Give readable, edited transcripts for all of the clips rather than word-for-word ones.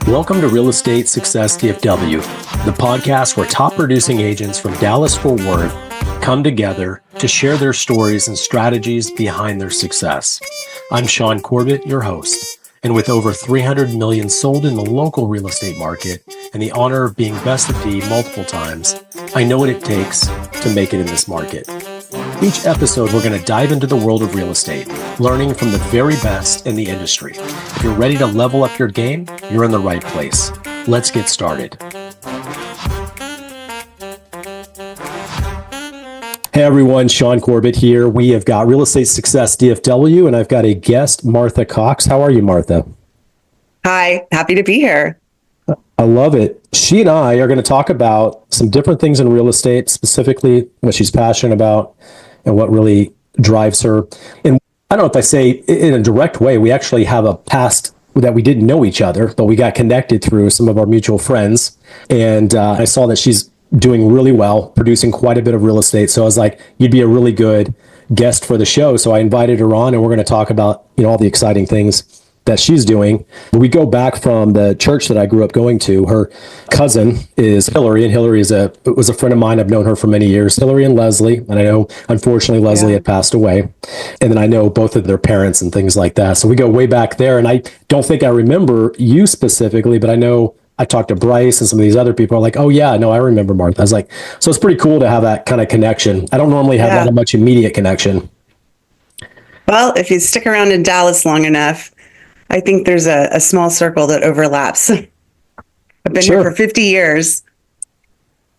Welcome to Real Estate Success DFW, the podcast where top producing agents from Dallas-Fort Worth come together to share their stories and strategies behind their success. I'm Shaune Corbett, your host, and with over 300 million sold in the local real estate market and the honor of being best of D multiple times, I know what it takes to make it in this market. Each episode, we're going to dive into the world of real estate, learning from the very best in the industry. If you're ready to level up your game, you're in the right place. Let's get started. Hey everyone, Shaune Corbett here. We have got Real Estate Success DFW, and I've got a guest, Martha Cox. How are you, Martha? Hi, happy to be here. I love it. She and I are going to talk about some different things in real estate, specifically what she's passionate about and what really drives her. And I don't know if I say in a direct way, we actually have a past that we didn't know each other, but we got connected through some of our mutual friends. And I saw that she's doing really well, producing quite a bit of real estate. So I was like, you'd be a really good guest for the show. So I invited her on, and we're going to talk about, all the exciting things that she's doing. We go back from the church that I grew up going to. Her cousin is Hillary, and Hillary was a friend of mine. I've known her for many years. Hillary and Leslie, and I know, unfortunately, Leslie had passed away. And then I know both of their parents and things like that. So we go way back there, and I don't think I remember you specifically, but I know I talked to Bryce and some of these other people are like, oh yeah, no, I remember Martha. I was like, so it's pretty cool to have that kind of connection. I don't normally have that much immediate connection. Well, if you stick around in Dallas long enough, I think there's a small circle that overlaps. I've been here for 50 years.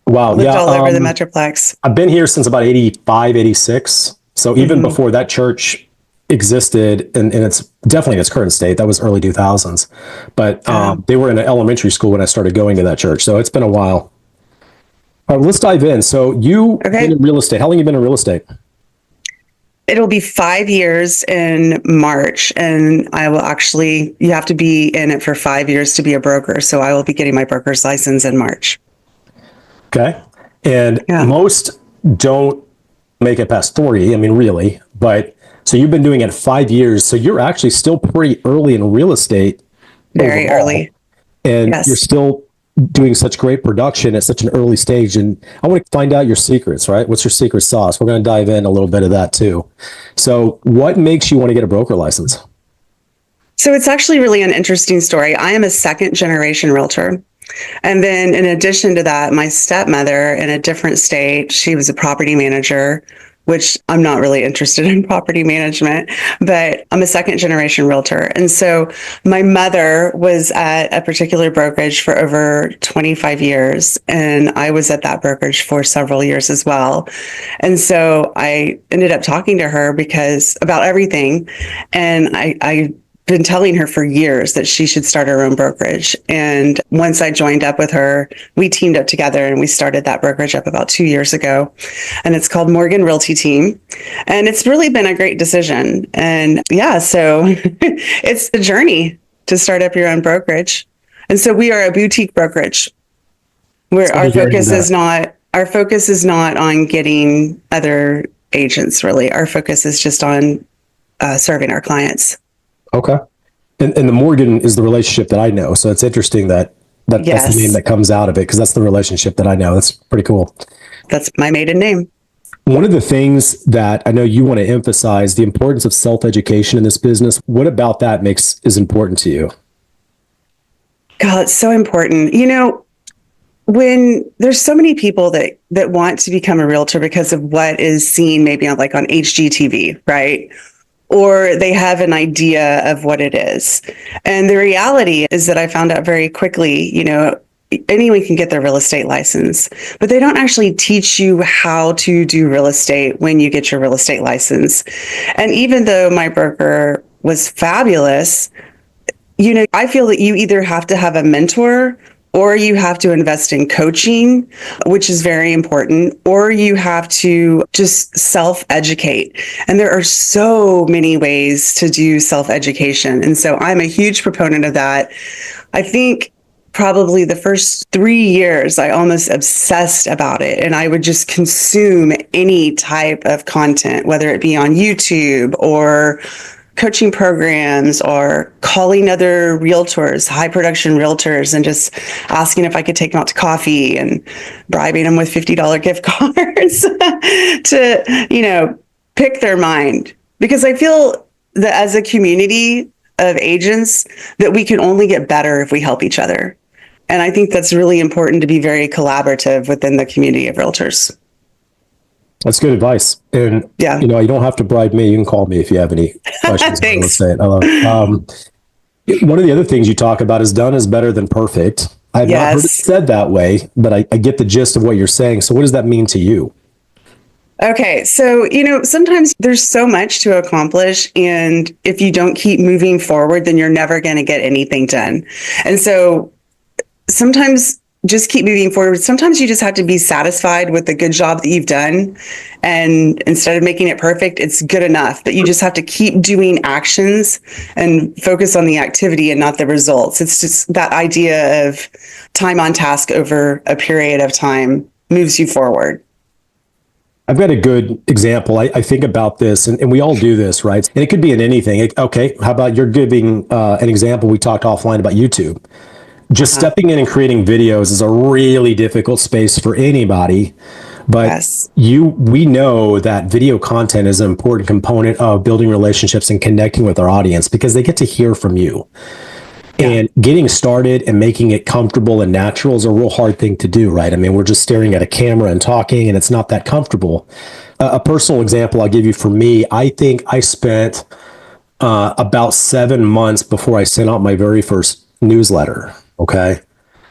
Wow. Lived all over the Metroplex. I've been here since about 85, 86. So even before that church existed, and it's definitely in its current state, that was early 2000s. But they were in an elementary school when I started going to that church. So it's been a while. All right, let's dive in. So you've been in real estate. How long have you been in real estate? It'll be 5 years in March, and I will you have to be in it for 5 years to be a broker. So I will be getting my broker's license in March. Okay. And most don't make it past 40. I mean, really, but so you've been doing it 5 years. So you're actually still pretty early in real estate. Very early. And you're still doing such great production at such an early stage. And I want to find out your secrets, right? What's your secret sauce? We're going to dive in a little bit of that too. So what makes you want to get a broker license? So it's actually really an interesting story. I am a second generation realtor. And then in addition to that, my stepmother in a different state, she was a property manager, which I'm not really interested in property management, but I'm a second generation realtor. And so my mother was at a particular brokerage for over 25 years, and I was at that brokerage for several years as well. And so I ended up talking to her about everything. And I been telling her for years that she should start her own brokerage. And once I joined up with her, we teamed up together and we started that brokerage up about 2 years ago. And it's called Morgan Realty Team. And it's really been a great decision. And so it's the journey to start up your own brokerage. And so we are a boutique brokerage where our focus is not on getting other agents, really. Our focus is just on serving our clients. Okay. And the Morgan is the relationship that I know. So it's interesting that's the name that comes out of it, because that's the relationship that I know. That's pretty cool. That's my maiden name. One of the things that I know you want to emphasize, the importance of self-education in this business. What about that is important to you? God, it's so important. When there's so many people that want to become a realtor because of what is seen maybe on HGTV, right? Or they have an idea of what it is. And the reality is that I found out very quickly, anyone can get their real estate license, but they don't actually teach you how to do real estate when you get your real estate license. And even though my broker was fabulous, I feel that you either have to have a mentor, or you have to invest in coaching, which is very important, or you have to just self-educate. And there are so many ways to do self-education. And so I'm a huge proponent of that. I think probably the first 3 years, I almost obsessed about it. And I would just consume any type of content, whether it be on YouTube or coaching programs or calling other realtors, high production realtors, and just asking if I could take them out to coffee and bribing them with $50 gift cards to, pick their mind. Because I feel that as a community of agents, that we can only get better if we help each other. And I think that's really important to be very collaborative within the community of realtors. That's good advice. And, Yeah. you don't have to bribe me. You can call me if you have any questions. Thanks. I love it. One of the other things you talk about is done is better than perfect. I've not heard it said that way, but I get the gist of what you're saying. So what does that mean to you? Okay. So, sometimes there's so much to accomplish. And if you don't keep moving forward, then you're never going to get anything done. And so sometimes just keep moving forward. Sometimes you just have to be satisfied with the good job that you've done. And instead of making it perfect, it's good enough. But you just have to keep doing actions and focus on the activity and not the results. It's just that idea of time on task over a period of time moves you forward. I've got a good example. I think about this, and we all do this, right? And it could be in anything. Okay, how about you're giving an example? We talked offline about YouTube. Just stepping in and creating videos is a really difficult space for anybody. But Yes. we know that video content is an important component of building relationships and connecting with our audience because they get to hear from you. And getting started and making it comfortable and natural is a real hard thing to do, right? I mean, we're just staring at a camera and talking, and it's not that comfortable. A personal example I'll give you for me, I think I spent about 7 months before I sent out my very first newsletter. Okay.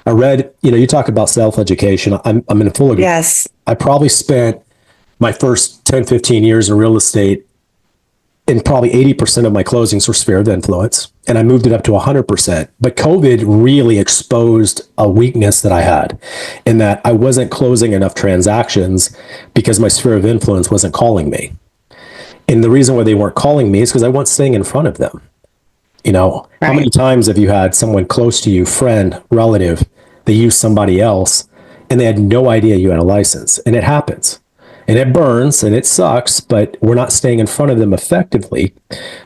I read, you talk about self-education. I'm in full agreement. Yes. I probably spent my first 10, 15 years in real estate, and probably 80% of my closings were sphere of influence. And I moved it up to 100%. But COVID really exposed a weakness that I had in that I wasn't closing enough transactions because my sphere of influence wasn't calling me. And the reason why they weren't calling me is because I wasn't staying in front of them. How many times have you had someone close to you, friend, relative, they use somebody else and they had no idea you had a license? And it happens. And it burns and it sucks, but we're not staying in front of them effectively.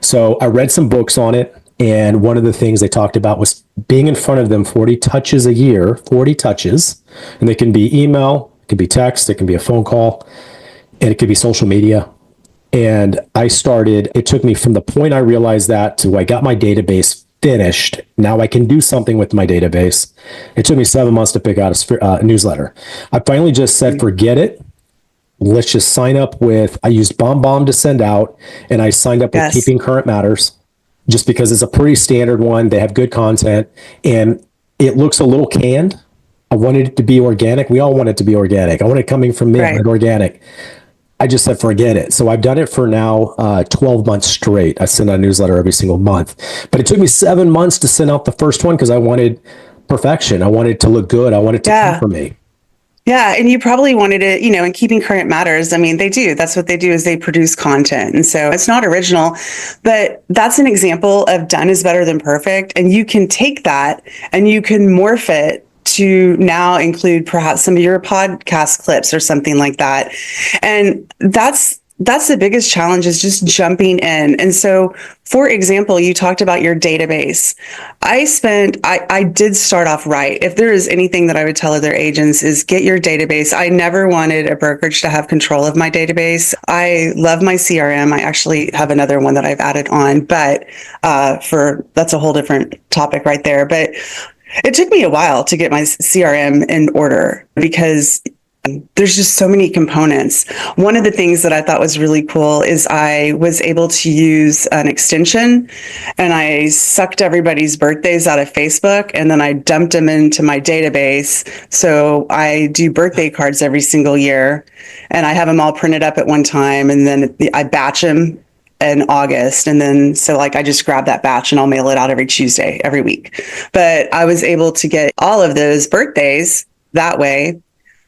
So I read some books on it. And one of the things they talked about was being in front of them 40 touches a year, 40 touches. And they can be email, it can be text, it can be a phone call, and it could be social media. And it took me from the point I realized that to I got my database finished. Now I can do something with my database. It took me 7 months to pick out a newsletter. I finally just said, forget it. Let's just sign up with, I used BombBomb to send out, and I signed up with Keeping Current Matters just because it's a pretty standard one. They have good content and it looks a little canned. I wanted it to be organic. We all want it to be organic. I want it coming from me, I want it organic. I just said, forget it. So I've done it for now 12 months straight. I send out a newsletter every single month, but it took me 7 months to send out the first one because I wanted perfection. I wanted it to look good. I wanted it to come from me. Yeah. And you probably wanted it, in Keeping Current Matters. I mean, they do. That's what they do is they produce content. And so it's not original, but that's an example of done is better than perfect. And you can take that and you can morph it to now include perhaps some of your podcast clips or something like that. And that's the biggest challenge is just jumping in. And so, for example, you talked about your database. I did start off right. If there is anything that I would tell other agents is get your database. I never wanted a brokerage to have control of my database. I love my CRM. I actually have another one that I've added on, but that's a whole different topic right there. But it took me a while to get my CRM in order because there's just so many components. One of the things that I thought was really cool is I was able to use an extension and I sucked everybody's birthdays out of Facebook and then I dumped them into my database. So I do birthday cards every single year and I have them all printed up at one time and then I batch them in August. And then, so I just grab that batch and I'll mail it out every Tuesday, every week. But I was able to get all of those birthdays that way.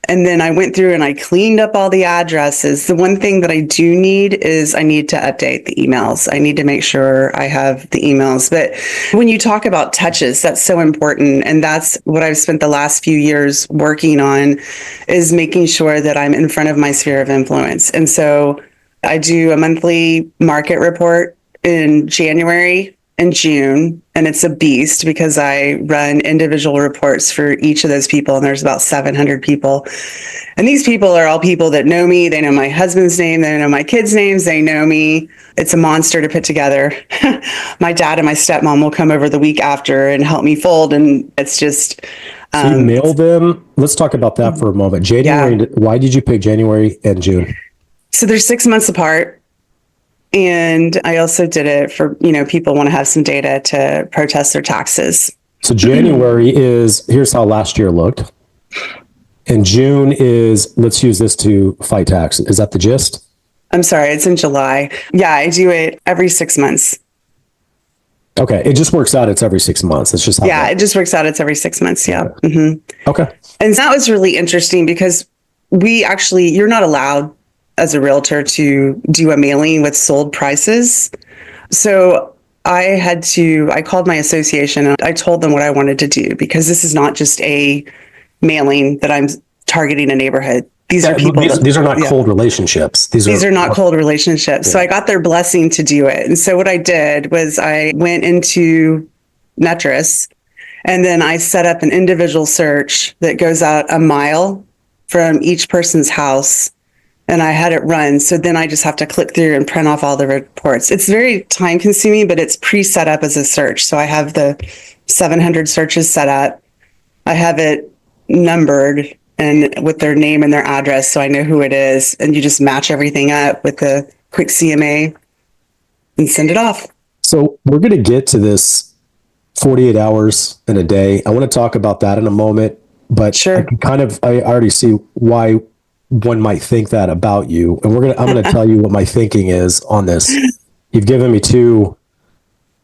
And then I went through and I cleaned up all the addresses. The one thing that I do need is I need to update the emails. I need to make sure I have the emails. But when you talk about touches, that's so important. And that's what I've spent the last few years working on is making sure that I'm in front of my sphere of influence. And so I do a monthly market report in January and June, and it's a beast because I run individual reports for each of those people, and there's about 700 people. And these people are all people that know me. They know my husband's name. They know my kids' names. They know me. It's a monster to put together. My dad and my stepmom will come over the week after and help me fold, and it's just... So you mail them. Let's talk about that for a moment. January. Yeah. Why did you pick January and June? So they're 6 months apart. And I also did it for, people want to have some data to protest their taxes. So January is, here's how last year looked. And June is, let's use this to fight tax. Is that the gist? I'm sorry, it's in July. Yeah, I do it every 6 months. Okay, it just works out. It's every 6 months. It's just how it just works out. It's every 6 months. Yeah. Okay. Mm-hmm. Okay. And that was really interesting because you're not allowed as a realtor to do a mailing with sold prices. So I called my association and I told them what I wanted to do, because this is not just a mailing that I'm targeting a neighborhood. These are people. These are not cold relationships. These are not cold relationships. Yeah. So I got their blessing to do it. And so what I did was I went into Netris, and then I set up an individual search that goes out a mile from each person's house. And I had it run. So then I just have to click through and print off all the reports. It's very time consuming, but it's pre-set up as a search. So I have the 700 searches set up. I have it numbered and with their name and their address, so I know who it is. And you just match everything up with the quick CMA and send it off. So we're going to get to this 48 hours in a day. I want to talk about that in a moment, but sure. I already see why one might think that about you. And I'm going to tell you what my thinking is on this. You've given me two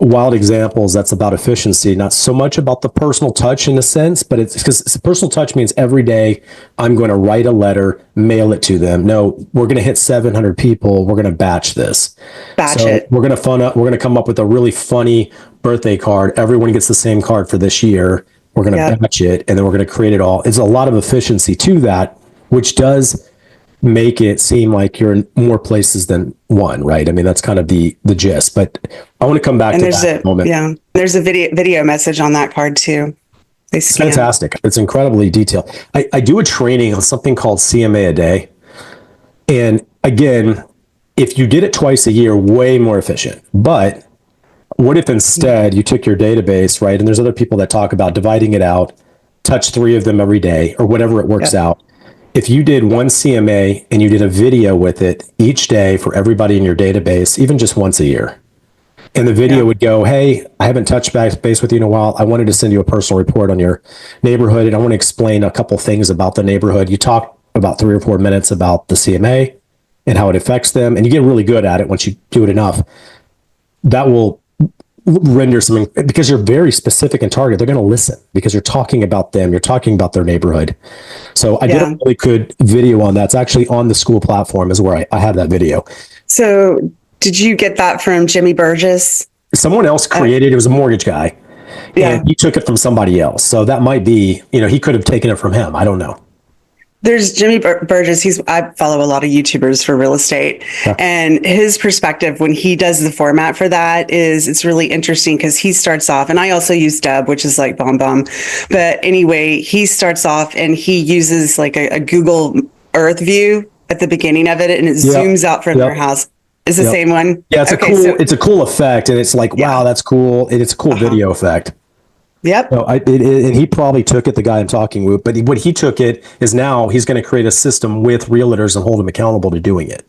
wild examples that's about efficiency, not so much about the personal touch in a sense, but it's because personal touch means every day I'm going to write a letter, mail it to them. No, we're going to hit 700 people. We're going to batch this. We're going to come up with a really funny birthday card. Everyone gets the same card for this year. We're going to batch it, and then we're going to create it all. It's a lot of efficiency to that, which does make it seem like you're in more places than one, right? I mean, that's kind of the gist, but I want to come back to that in a moment. Yeah, there's a video message on that card too. It's fantastic. It's incredibly detailed. I do a training on something called CMA a day. And again, if you did it twice a year, way more efficient. But what if instead you took your database, right? And there's other people that talk about dividing it out, touch 3 of them every day or whatever it works out. If you did one CMA and you did a video with it each day for everybody in your database, even just once a year, and the video would go, hey, I haven't touched base with you in a while. I wanted to send you a personal report on your neighborhood, and I want to explain a couple things about the neighborhood. You talk about 3 or 4 minutes about the CMA and how it affects them, and you get really good at it once you do it enough. That will render something, because you're very specific and targeted. They're going to listen because you're talking about them. You're talking about their neighborhood. So I did a really good video on that. It's actually on the school platform is where I have that video. So did you get that from Jimmy Burgess? Someone else created it. It was a mortgage guy. And he took it from somebody else. So that might be, he could have taken it from him. I don't know. There's Jimmy Burgess. I follow a lot of YouTubers for real estate, and his perspective when he does the format for that it's really interesting, because he starts off, and I also use Dub, which is like bomb. But anyway, he starts off and he uses like a Google Earth view at the beginning of it, and it zooms out from their house. Is the same one? Yeah, it's a cool effect, and it's like, wow, that's cool. And it's a cool video effect. Yep. So and he probably took it, the guy I'm talking with, but what he took it is now he's going to create a system with realtors and hold them accountable to doing it.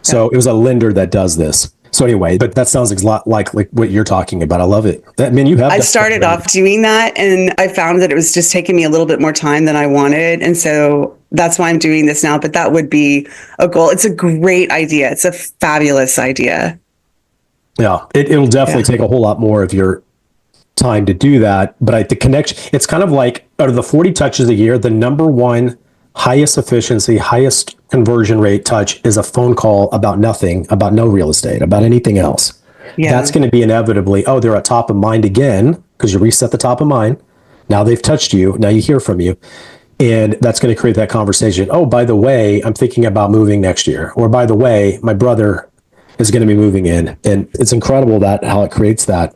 So it was a lender that does this. So anyway, but that sounds a lot like what you're talking about. I love it. I started off doing that, and I found that it was just taking me a little bit more time than I wanted. And so that's why I'm doing this now. But that would be a goal. It's a great idea. It's a fabulous idea. Yeah, it'll definitely take a whole lot more of your time to do that, but the connection, it's kind of like out of the 40 touches a year, the number one highest efficiency, highest conversion rate touch is a phone call about nothing, about no real estate, about anything else. That's going to be inevitably, they're at top of mind again, because you reset the top of mind. Now they've touched you. Now you hear from you. And that's going to create that conversation. Oh, by the way, I'm thinking about moving next year. Or by the way, my brother is going to be moving in. And it's incredible that how it creates that.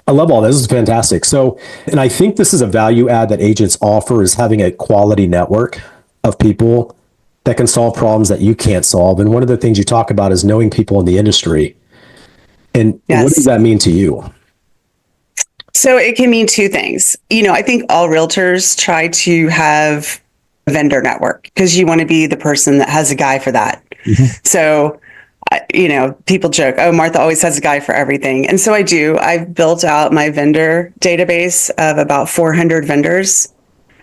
I love all this. This is fantastic. So, and I think this is a value add that agents offer is having a quality network of people that can solve problems that you can't solve. And one of the things you talk about is knowing people in the industry. And what does that mean to you? So it can mean two things. I think all realtors try to have a vendor network because you want to be the person that has a guy for that. Mm-hmm. So, people joke, oh, Martha always has a guy for everything. And so I do. I've built out my vendor database of about 400 vendors.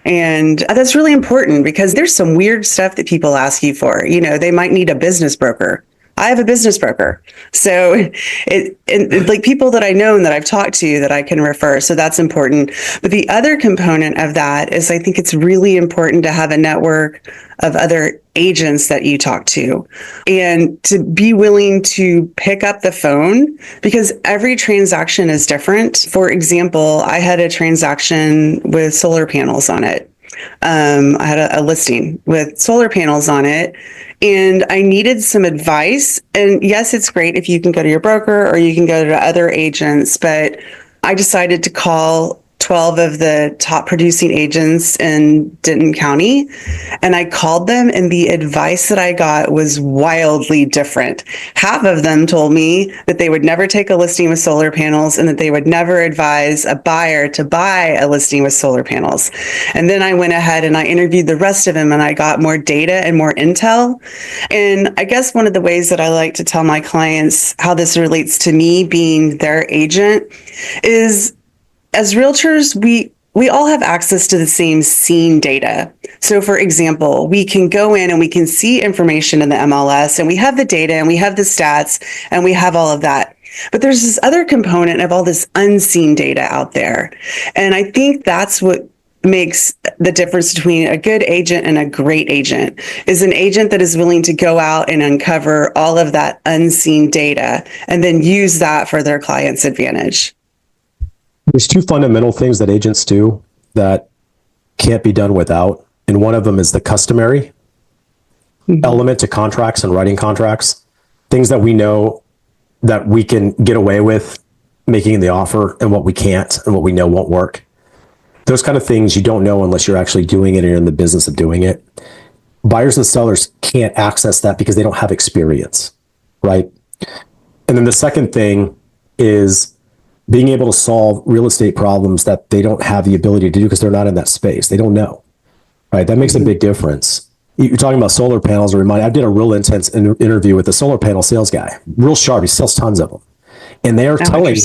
And that's really important because there's some weird stuff that people ask you for. They might need a business broker. I have a business broker. So it like people that I know and that I've talked to that I can refer. So that's important. But the other component of that is I think it's really important to have a network of other agents that you talk to and to be willing to pick up the phone because every transaction is different. For example, I had a transaction with solar panels on it. I had a listing with solar panels on it and I needed some advice. And yes, it's great if you can go to your broker or you can go to other agents, but I decided to call 12 of the top producing agents in Denton County. And I called them and the advice that I got was wildly different. Half of them told me that they would never take a listing with solar panels and that they would never advise a buyer to buy a listing with solar panels. And then I went ahead and I interviewed the rest of them and I got more data and more intel. And I guess one of the ways that I like to tell my clients how this relates to me being their agent is as realtors, we all have access to the same scene data. So for example, we can go in and we can see information in the MLS and we have the data and we have the stats and we have all of that. But there's this other component of all this unseen data out there. And I think that's what makes the difference between a good agent and a great agent is an agent that is willing to go out and uncover all of that unseen data and then use that for their client's advantage. There's two fundamental things that agents do that can't be done without. And one of them is the customary element to contracts and writing contracts, things that we know that we can get away with making the offer and what we can't and what we know won't work. Those kind of things you don't know unless you're actually doing it and you're in the business of doing it. Buyers and sellers can't access that because they don't have experience, right? And then the second thing is being able to solve real estate problems that they don't have the ability to do because they're not in that space. They don't know, right? That makes a big difference. You're talking about solar panels. I did a real intense interview with a solar panel sales guy, real sharp. He sells tons of them. And they're telling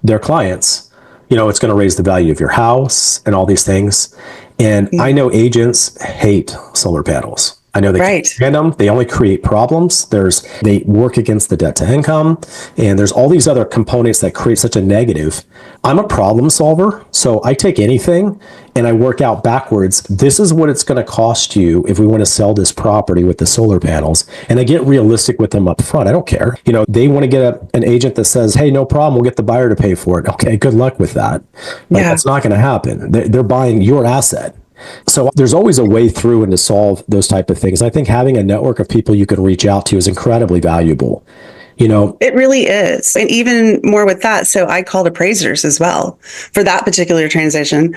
their clients, it's going to raise the value of your house and all these things. And I know agents hate solar panels. I know they can't stand them. They only create problems. They work against the debt to income. And there's all these other components that create such a negative. I'm a problem solver. So I take anything and I work out backwards. This is what it's going to cost you if we want to sell this property with the solar panels. And I get realistic with them up front. I don't care. They want to get an agent that says, hey, no problem. We'll get the buyer to pay for it. Okay, good luck with that. But that's not going to happen. They're buying your asset. So there's always a way through and to solve those type of things. I think having a network of people you can reach out to is incredibly valuable. It really is. And even more with that. So I called appraisers as well for that particular transaction.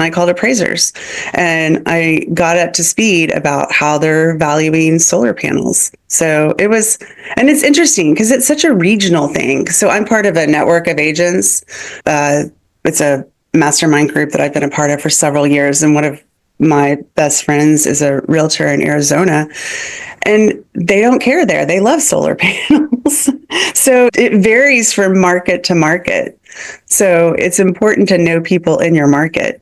I called appraisers and I got up to speed about how they're valuing solar panels. So and it's interesting because it's such a regional thing. So I'm part of a network of agents. It's a mastermind group that I've been a part of for several years. And one of my best friends is a realtor in Arizona and they don't care there. They love solar panels. So it varies from market to market. So it's important to know people in your market.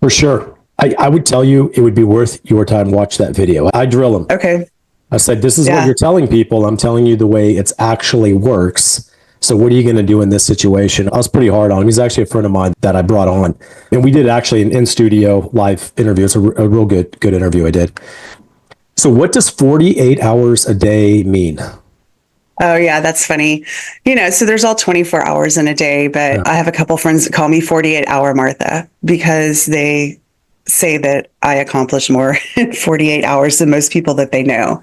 For sure. I would tell you it would be worth your time to watch that video. I drill them. Okay. I said, this is what you're telling people. I'm telling you the way it actually works. So what are you going to do in this situation? I was pretty hard on him. He's actually a friend of mine that I brought on. And we did actually an in-studio live interview. It's a real good interview I did. So what does 48 hours a day mean? Oh, yeah, that's funny. So there's all 24 hours in a day, but I have a couple friends that call me 48-hour Martha because they say that I accomplish more in 48 hours than most people that they know.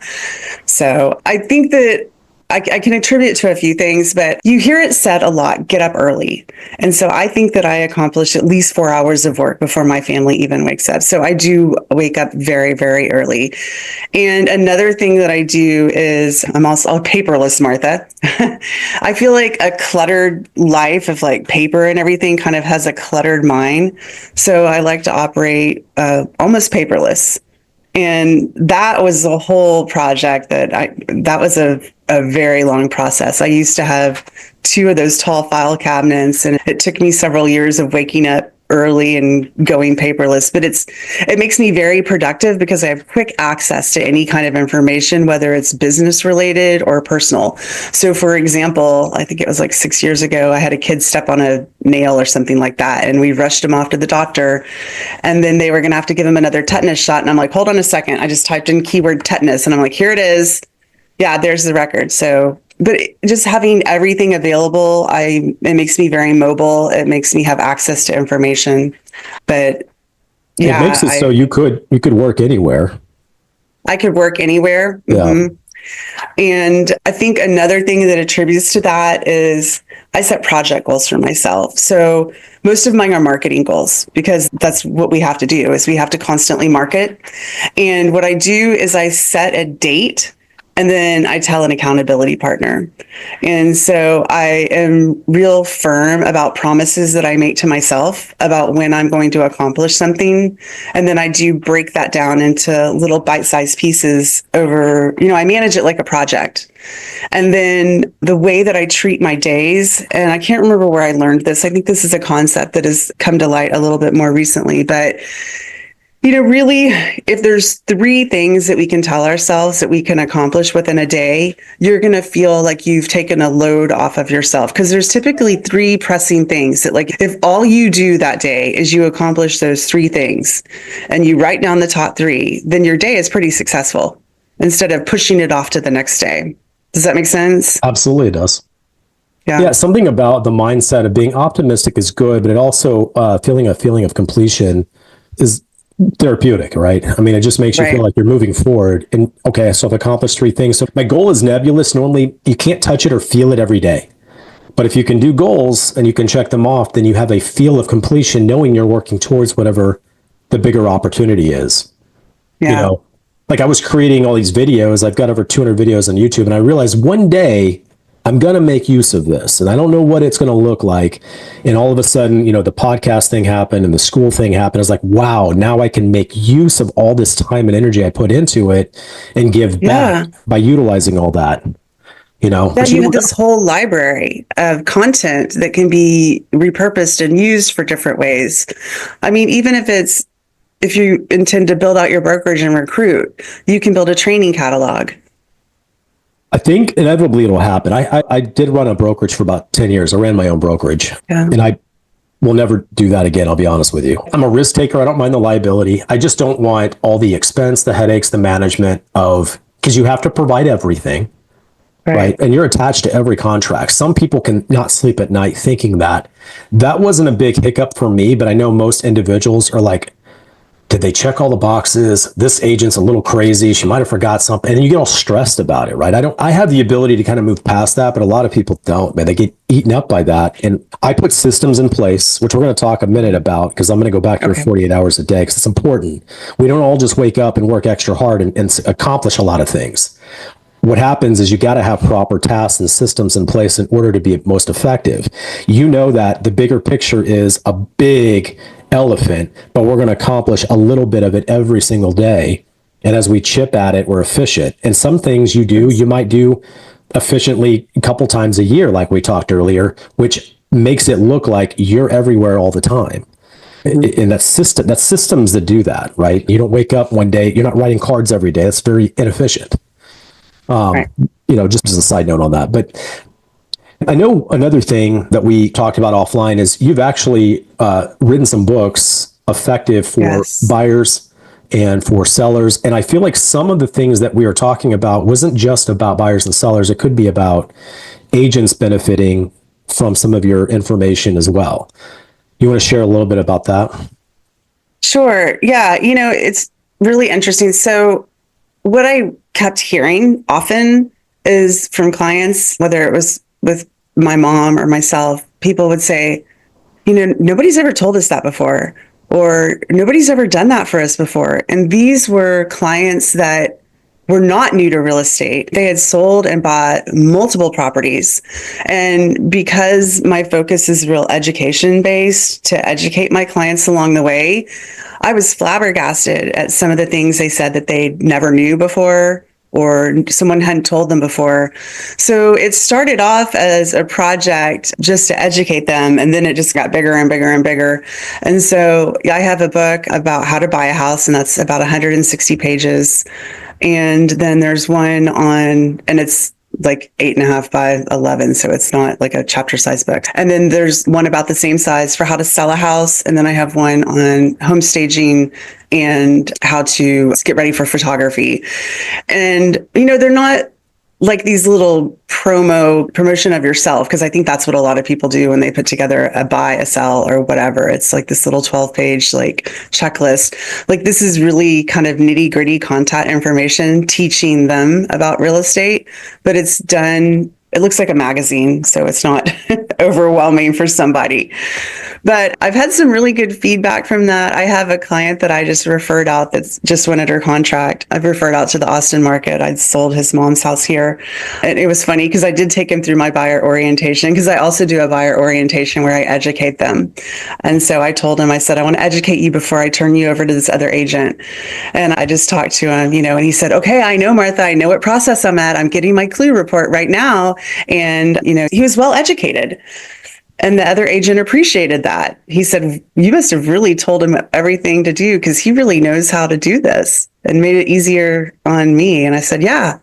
So I think that I can attribute it to a few things, but you hear it said a lot, get up early. And so I think that I accomplish at least 4 hours of work before my family even wakes up. So I do wake up very, very early. And another thing that I do is I'm also a paperless Martha. I feel like a cluttered life of like paper and everything kind of has a cluttered mind. So I like to operate almost paperless. And that was a whole project that was a very long process. I used to have two of those tall file cabinets, and it took me several years of waking up early and going paperless, but it makes me very productive because I have quick access to any kind of information, whether it's business related or personal. So for example, I think it was like 6 years ago, I had a kid step on a nail or something like that, and we rushed him off to the doctor, and then they were going to have to give him another tetanus shot. And I'm like, hold on a second. I just typed in keyword tetanus, and I'm like, here it is. Yeah, there's the record. So but just having everything available, it makes me very mobile. It makes me have access to information. But yeah, it makes it so you could work anywhere. I could work anywhere. Yeah. Mm-hmm. And I think another thing that attributes to that is I set project goals for myself. So most of mine are marketing goals because that's what we have to do is we have to constantly market. And what I do is I set a date and then I tell an accountability partner. And so I am real firm about promises that I make to myself about when I'm going to accomplish something. And then I do break that down into little bite-sized pieces over, I manage it like a project. And then the way that I treat my days, and I can't remember where I learned this. I think this is a concept that has come to light a little bit more recently, but really, if there's 3 things that we can tell ourselves that we can accomplish within a day, you're going to feel like you've taken a load off of yourself because there's typically 3 pressing things that like if all you do that day is you accomplish those 3 things and you write down the top 3, then your day is pretty successful instead of pushing it off to the next day. Does that make sense? Absolutely, it does. Yeah. Yeah, something about the mindset of being optimistic is good, but it also feeling of completion is therapeutic, right? I mean, it just makes you feel like you're moving forward. And okay, so I've accomplished 3 things. So my goal is nebulous. Normally, you can't touch it or feel it every day. But if you can do goals and you can check them off, then you have a feel of completion, knowing you're working towards whatever the bigger opportunity is. Yeah. Like I was creating all these videos. I've got over 200 videos on YouTube, and I realized one day I'm going to make use of this, and I don't know what it's going to look like. And all of a sudden, the podcast thing happened and the school thing happened. I was like, wow, now I can make use of all this time and energy I put into it and give back by utilizing all that. That you have this whole library of content that can be repurposed and used for different ways. I mean, even if you intend to build out your brokerage and recruit, you can build a training catalog. I think inevitably it'll happen. I did run a brokerage for about 10 years. I ran my own brokerage, and I will never do that again. I'll be honest with you. I'm a risk taker. I don't mind the liability. I just don't want all the expense, the headaches, the management because you have to provide everything, right? And you're attached to every contract. Some people can not sleep at night thinking that. That wasn't a big hiccup for me, but I know most individuals are like, did they check all the boxes? This agent's a little crazy. She might have forgot something. And you get all stressed about it, right? I have the ability to kind of move past that, but a lot of people don't, man. They get eaten up by that. And I put systems in place, which we're going to talk a minute about, because I'm going to go back here 48 hours a day, because it's important. We don't all just wake up and work extra hard and accomplish a lot of things. What happens is you got to have proper tasks and systems in place in order to be most effective. That the bigger picture is a big elephant, but we're going to accomplish a little bit of it every single day. And as we chip at it, we're efficient. And some things you might do efficiently a couple times a year, like we talked earlier, which makes it look like you're everywhere all the time. And that's systems that do that, right? You don't wake up one day, you're not writing cards every day. That's very inefficient. Just as a side note on that. But I know another thing that we talked about offline is you've actually written some books effective for buyers and for sellers. And I feel like some of the things that we were talking about wasn't just about buyers and sellers. It could be about agents benefiting from some of your information as well. You want to share a little bit about that? Sure. Yeah. It's really interesting. So what I kept hearing often is from clients, whether it was with my mom or myself, people would say, nobody's ever told us that before, or nobody's ever done that for us before. And these were clients that were not new to real estate. They had sold and bought multiple properties. And because my focus is real education based to educate my clients along the way, I was flabbergasted at some of the things they said that they never knew before, or someone hadn't told them before. So it started off as a project just to educate them, and then it just got bigger and bigger and bigger. And so I have a book about how to buy a house, and that's about 160 pages. And then there's one and it's like 8.5 by 11. So it's not like a chapter size book. And then there's one about the same size for how to sell a house. And then I have one on home staging and how to get ready for photography. And, they're not like these little promotion of yourself, because I think that's what a lot of people do when they put together a buy, a sell, or whatever. It's like this little 12-page like checklist. Like, this is really kind of nitty gritty content information teaching them about real estate, but it's done. It looks like a magazine, so it's not overwhelming for somebody. But I've had some really good feedback from that. I have a client that I just referred out that's just went under contract. I've referred out to the Austin market. I'd sold his mom's house here. And it was funny because I did take him through my buyer orientation, because I also do a buyer orientation where I educate them. And so I told him, I said, I want to educate you before I turn you over to this other agent. And I just talked to him, and he said, okay, I know, Martha, I know what process I'm at. I'm getting my clue report right now. And, he was well educated. And the other agent appreciated that. He said, you must have really told him everything to do, because he really knows how to do this, and made it easier on me. And I said, yeah,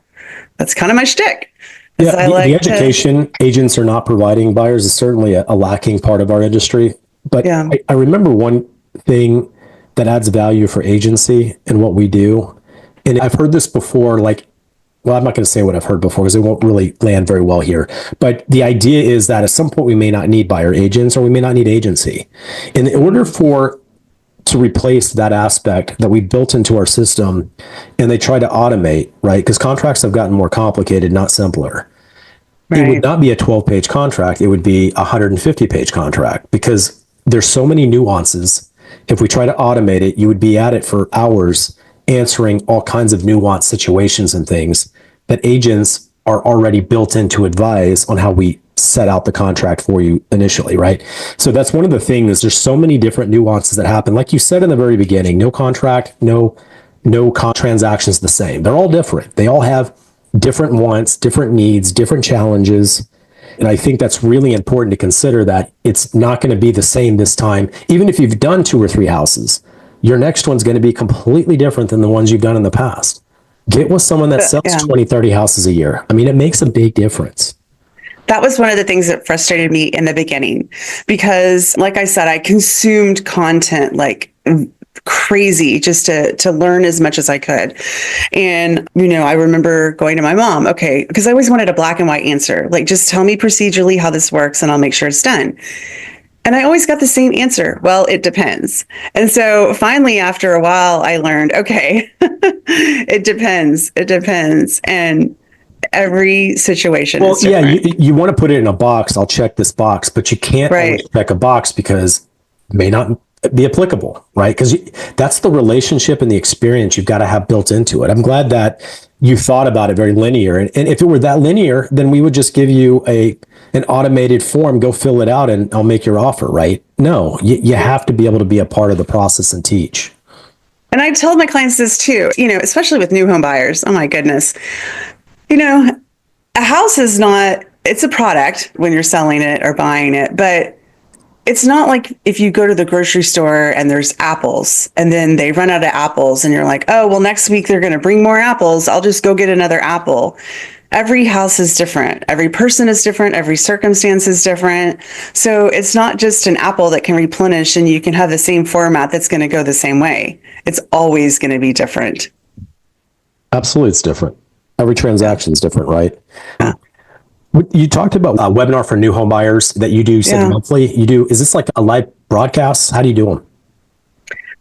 that's kind of my shtick. Yeah, the education agents are not providing buyers is certainly a lacking part of our industry. But yeah. I remember one thing that adds value for agency and what we do. And I've heard this before, well, I'm not going to say what I've heard before because it won't really land very well here. But the idea is that at some point we may not need buyer agents, or we may not need agency. And in order to replace that aspect that we built into our system, and they try to automate, right? Because contracts have gotten more complicated, not simpler. Right. It would not be a 12-page contract. It would be a 150-page contract, because there's so many nuances. If we try to automate it, you would be at it for hours answering all kinds of nuanced situations and things that agents are already built in to advise on how we set out the contract for you initially, right? So that's one of the things. There's so many different nuances that happen. Like you said in the very beginning, no contract, no transactions the same. They're all different. They all have different wants, different needs, different challenges. And I think that's really important to consider, that it's not going to be the same this time. Even if you've done 2 or 3 houses, your next one's going to be completely different than the ones you've done in the past. Get with someone that sells 20, 30 houses a year. I mean, it makes a big difference. That was one of the things that frustrated me in the beginning, because like I said, I consumed content like crazy just to learn as much as I could. And, I remember going to my mom, okay, because I always wanted a black and white answer. Like, just tell me procedurally how this works and I'll make sure it's done. And I always got the same answer. Well, it depends. And so finally, after a while, I learned, okay, it depends. It depends. And every situation is different. Yeah, you want to put it in a box. I'll check this box, but you can't always check a box because it may not be applicable, right? Because that's the relationship and the experience you've got to have built into it. I'm glad that you thought about it very linear. And if it were that linear, then we would just give you an automated form, go fill it out, and I'll make your offer, right? No, you have to be able to be a part of the process and teach. And I tell my clients this too, especially with new home buyers. Oh my goodness. A house is it's a product when you're selling it or buying it, but it's not like if you go to the grocery store and there's apples and then they run out of apples and you're like, oh, well, next week they're going to bring more apples. I'll just go get another apple. Every house is different. Every person is different. Every circumstance is different. So it's not just an apple that can replenish and you can have the same format that's going to go the same way. It's always going to be different. Absolutely, it's different. Every transaction is different, right? Yeah. You talked about a webinar for new home buyers that you do monthly. Is this like a live broadcast? How do you do them?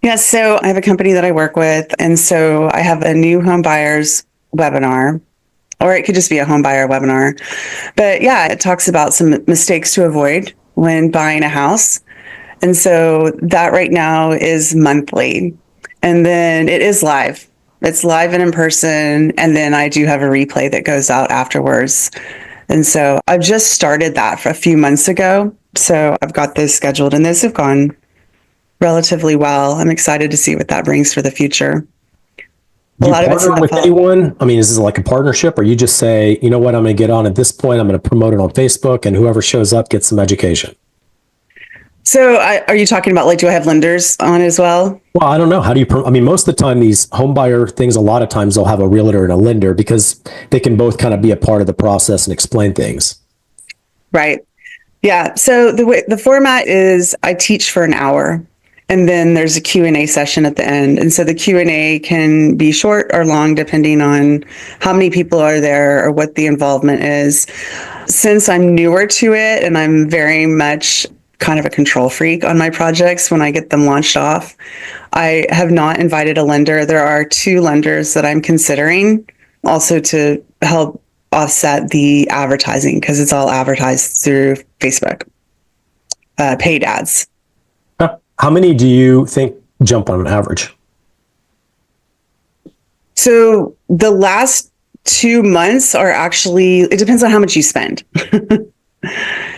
Yeah, so I have a company that I work with. And so I have a new home buyers webinar. or it could just be a home buyer webinar. But yeah, it talks about some mistakes to avoid when buying a house. And so that right now is monthly. And then it is live. It's live and in person. And then I do have a replay that goes out afterwards. And so I've just started that for a few months ago. So I've got those scheduled and those have gone relatively well. I'm excited to see what that brings for the future. Do you partner with anyone? I mean, is this like a partnership, or you just say, you know what, I'm going to get on at this point, I'm going to promote it on Facebook, and whoever shows up gets some education? So are you talking about, like, do I have lenders on as well? Well, I don't know. How do you, I mean, most of the time, these home buyer things, a lot of times they'll have a realtor and a lender because they can both kind of be a part of the process and explain things. Right. Yeah. So the format is I teach for an hour. And then there's a Q&A session at the end. And so the Q&A can be short or long, depending on how many people are there or what the involvement is. Since I'm newer to it and I'm very much kind of a control freak on my projects when I get them launched off, I have not invited a lender. There are 2 lenders that I'm considering also to help offset the advertising, because it's all advertised through Facebook, paid ads. How many do you think jump on average? So the last 2 months are actually, it depends on how much you spend.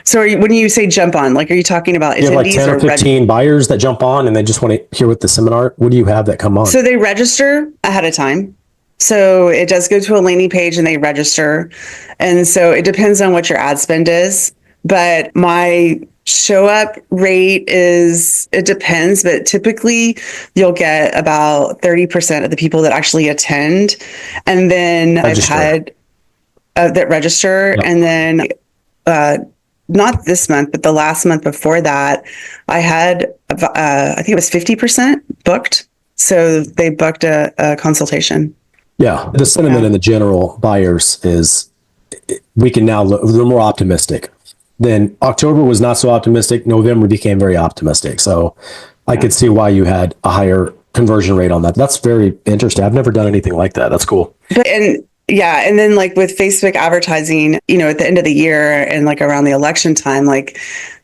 So when you say jump on, like, are you talking about attendees? You have like 10 or 15 buyers that jump on and they just want to hear what the seminar, what do you have that come on? So they register ahead of time. So it does go to a landing page and they register. And so it depends on what your ad spend is. But my show up rate is, it depends, but typically you'll get about 30% of the people that actually attend. And then register. I've had that register. Yep. And then not this month, but the last month before that, I had, I think it was 50% booked. So they booked a consultation. Yeah. The sentiment in the general buyers is we can now look, they're more optimistic. Then October was not so optimistic. November became very optimistic. So I could see why you had a higher conversion rate on that. That's very interesting. I've never done anything like that. That's cool. And then like with Facebook advertising, you know, at the end of the year and like around the election time, like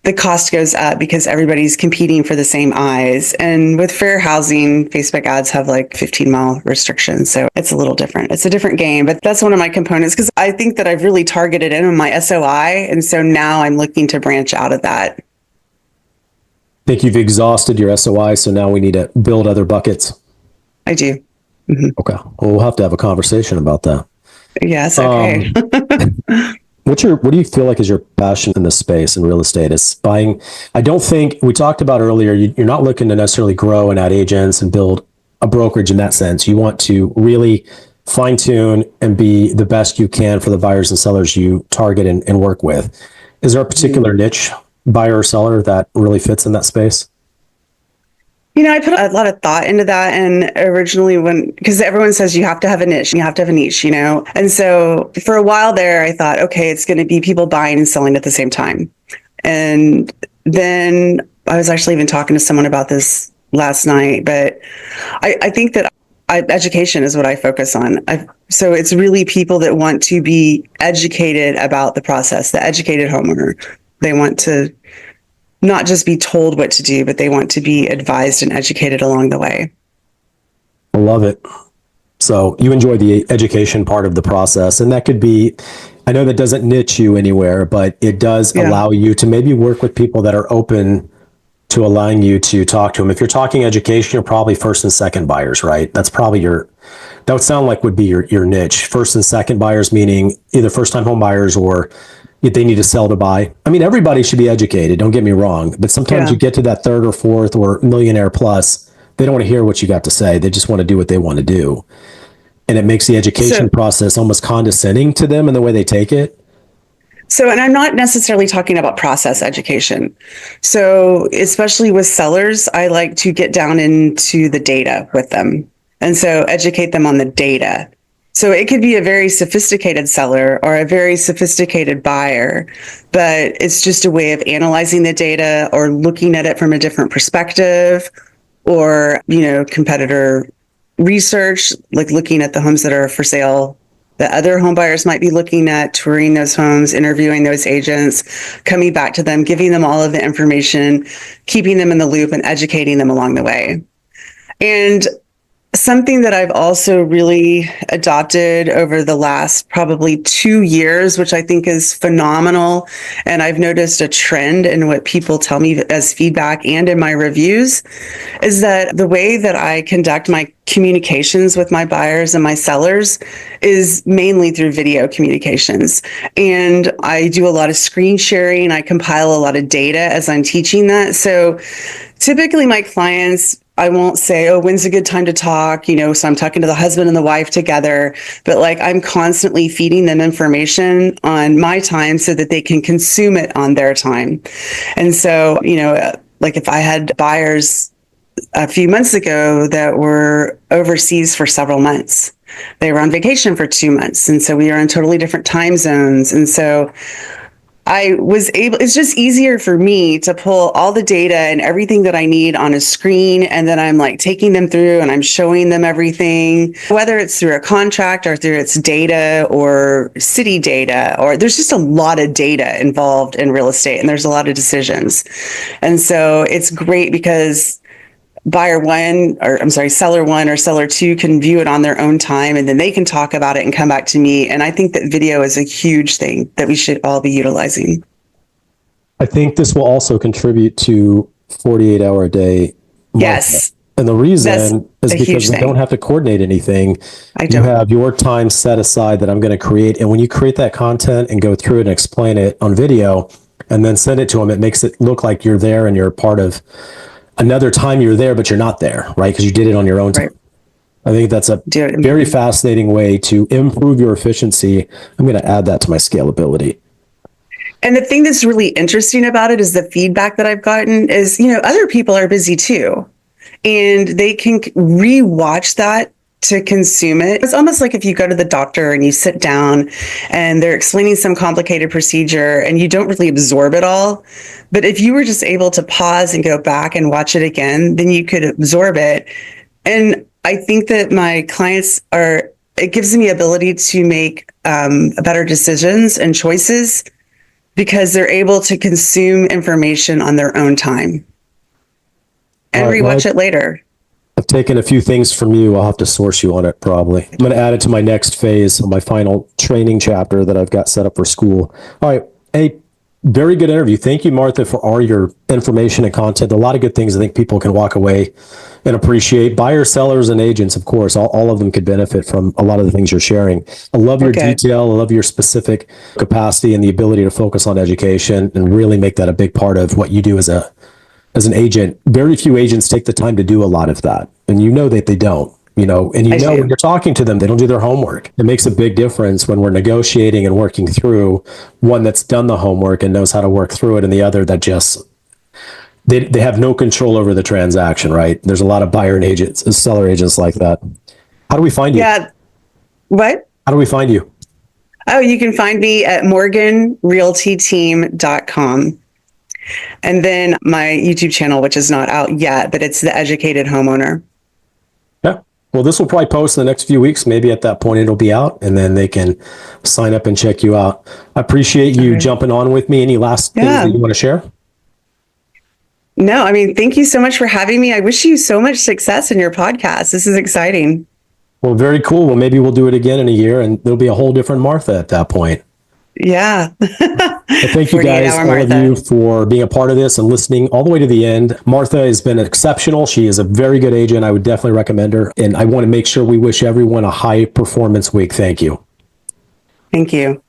the cost goes up because everybody's competing for the same eyes. And with fair housing, Facebook ads have like 15-mile restrictions. So it's a little different. It's a different game, but that's one of my components because I think that I've really targeted in on my SOI. And so now I'm looking to branch out of that. Think you've exhausted your SOI, so now we need to build other buckets? I do. Mm-hmm. Okay. Well, we'll have to have a conversation about that. Yes. Okay. What do you feel like is your passion in this space in real estate? It's buying. I don't think we talked about earlier, you're not looking to necessarily grow and add agents and build a brokerage in that sense. You want to really fine tune and be the best you can for the buyers and sellers you target and work with. Is there a particular niche buyer or seller that really fits in that space? You know, I put a lot of thought into that. And originally because everyone says you have to have a niche, you know? And so for a while there, I thought, okay, it's going to be people buying and selling at the same time. And then I was actually even talking to someone about this last night, but I think that education is what I focus on. So it's really people that want to be educated about the process, the educated homeowner. They want to not just be told what to do, but they want to be advised and educated along the way. I love it. So you enjoy the education part of the process. And that could be, I know that doesn't niche you anywhere, but it does allow you to maybe work with people that are open to allowing you to talk to them. If you're talking education, you're probably first and second buyers, right? That's probably that would sound like would be your niche. First and second buyers, meaning either first time home buyers or they need to sell to buy. I mean, everybody should be educated, don't get me wrong, but sometimes you get to that third or fourth or millionaire plus, they don't want to hear what you got to say. They just want to do what they want to do. And it makes the education process almost condescending to them in the way they take it. So, and I'm not necessarily talking about process education. So, especially with sellers, I like to get down into the data with them. And so educate them on the data. So it could be a very sophisticated seller or a very sophisticated buyer, but it's just a way of analyzing the data or looking at it from a different perspective or, you know, competitor research, like looking at the homes that are for sale that other home buyers might be looking at, touring those homes, interviewing those agents, coming back to them, giving them all of the information, keeping them in the loop, and educating them along the way. And something that I've also really adopted over the last probably 2 years, which I think is phenomenal, and I've noticed a trend in what people tell me as feedback and in my reviews, is that the way that I conduct my communications with my buyers and my sellers is mainly through video communications. And I do a lot of screen sharing. I compile a lot of data as I'm teaching that. So typically my clients, I won't say, oh, when's a good time to talk? So I'm talking to the husband and the wife together, but like I'm constantly feeding them information on my time so that they can consume it on their time. And so, like if I had buyers a few months ago that were overseas for several months, they were on vacation for 2 months. And so we are in totally different time zones. And so it's just easier for me to pull all the data and everything that I need on a screen. And then I'm like taking them through and I'm showing them everything, whether it's through a contract or through its data or city data, or there's just a lot of data involved in real estate and there's a lot of decisions. And so it's great because seller one or seller two can view it on their own time, and then they can talk about it and come back to me. And I think that video is a huge thing that we should all be utilizing. I think this will also contribute to 48-hour a day. Yes. And the reason is because we don't have to coordinate anything. You have your time set aside that I'm going to create. And when you create that content and go through it and explain it on video and then send it to them, it makes it look like you're there and you're part of another time you're there, but you're not there, right? Because you did it on your own time. Right. I think that's a very fascinating way to improve your efficiency. I'm going to add that to my scalability. And the thing that's really interesting about it is the feedback that I've gotten is, other people are busy too, and they can rewatch that to consume it. It's almost like if you go to the doctor and you sit down and they're explaining some complicated procedure and you don't really absorb it all. But if you were just able to pause and go back and watch it again, then you could absorb it. And I think that my clients it gives them the ability to make better decisions and choices because they're able to consume information on their own time and rewatch it later. I've taken a few things from you. I'll have to source you on it probably. I'm going to add it to my next phase, my final training chapter that I've got set up for school. All right. Hey, very good interview. Thank you, Martha, for all your information and content. A lot of good things I think people can walk away and appreciate. Buyers, sellers, and agents, of course, all of them could benefit from a lot of the things you're sharing. I love your detail. I love your specific capacity and the ability to focus on education and really make that a big part of what you do as an agent. Very few agents take the time to do a lot of that. And that they don't, and when you're talking to them, they don't do their homework. It makes a big difference when we're negotiating and working through one that's done the homework and knows how to work through it, and the other that just, they have no control over the transaction, right? There's a lot of seller agents like that. How do we find you? Yeah. What? How do we find you? Oh, you can find me at morganrealtyteam.com. And then my YouTube channel, which is not out yet, but it's The Educated Homeowner. Yeah. Well, this will probably post in the next few weeks. Maybe at that point it'll be out and then they can sign up and check you out. I appreciate you jumping on with me. Any last things that you want to share? No, thank you so much for having me. I wish you so much success in your podcast. This is exciting. Well, very cool. Well, maybe we'll do it again in a year and there'll be a whole different Martha at that point. Yeah. Thank you guys, all of you, for being a part of this and listening all the way to the end. Martha has been exceptional. She is a very good agent. I would definitely recommend her. And I want to make sure we wish everyone a high performance week. Thank you. Thank you.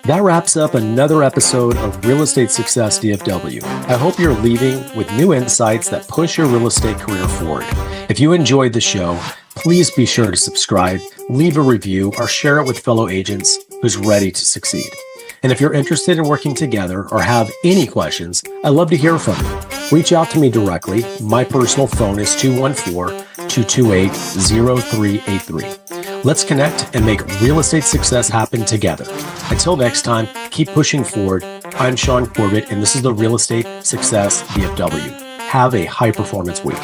That wraps up another episode of Real Estate Success DFW. I hope you're leaving with new insights that push your real estate career forward. If you enjoyed the show, please be sure to subscribe, leave a review, or share it with fellow agents who's ready to succeed. And if you're interested in working together or have any questions, I'd love to hear from you. Reach out to me directly. My personal phone is 214-228-0383. Let's connect and make real estate success happen together. Until next time, keep pushing forward. I'm Shaune Corbett, and this is the Real Estate Success VFW. Have a high performance week.